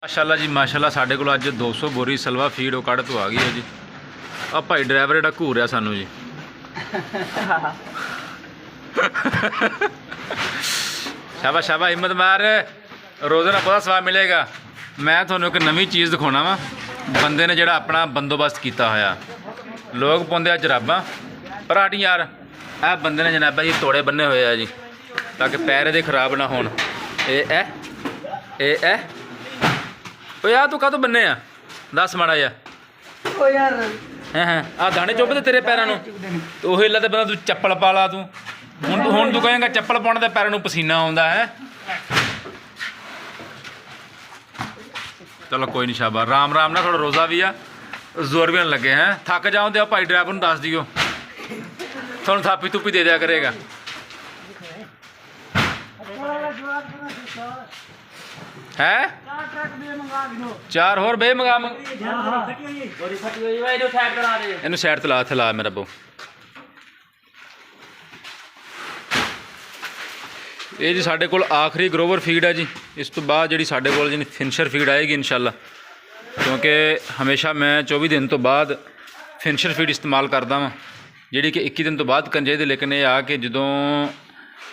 माशाल्लाह जी माशाल्लाह साढ़े को अज 200 बोरी सलवा फीड वो कड़ तो आ गई है जी। आ भाई ड्राइवर जो घूर रहा सानू जी। शाबा शाबा हिम्मत मार, रोज़ ना पता स्वाद मिलेगा। मैं थोड़ा एक नवी चीज़ दिखाना वा। बंदे ने जोड़ा अपना बंदोबस्त किया होया, लोग पाते जराबा भराटी यार, ए बंदे ने जनाबा जी तोड़े बन्ने हुए है जी ताकि पैर ये खराब ना हो। यार तू कदों बन्ने आ दस माड़ा जा हैं आ दाने चुभते तेरे पैरों तो उही ला बंदा तू चप्पल पा ला। तू हुण तू कहेंगा चप्पल पाने के पैरों पसीना आता है। चलो कोई नहीं शाबा, राम राम ना, थोड़ा रोज़ा भी आ, जोर भी ना लगे हैं। थक जाओ तो भाई ड्राइवर को दस दियो, थोड़ा थापी थुपी दे दिया करेगा। है 4 होर बे मंगा इन साइड तला ला मेरा बो। ये जी साढ़े कोल आखिरी ग्रोवर फीड है जी। इस तो बाद जी साढ़े कोल जी फिनिशर फीड आएगी इंशाल्लाह, क्योंकि हमेशा मैं 24 दिन तो बाद फिनिशर फीड इस्तेमाल करता वा जी कि 21 दिन तो बाद करनी चाहिए। लेकिन ये आ कि जो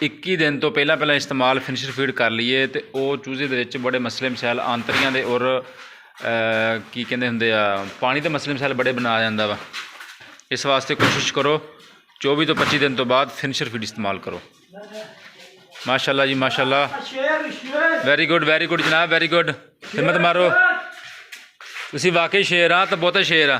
21 दिन तो पहला इस्तेमाल फिनिशर फीड कर लीए तो वो चूजे के बड़े मसले मसाइल आंतरियां दे और की कहते होंगे पानी के मसले मसाइल बड़े बना जाता वा। इस वास्ते कोशिश करो 24 तो 25 दिन तो बाद फिनिशर फीड इस्तेमाल करो। माशाल्लाह जी माशाल्लाह, वेरी गुड जनाब, वेरी गुड। हिम्मत मारो, तुसी वाकई शेर हाँ तो बहुते शेर आ।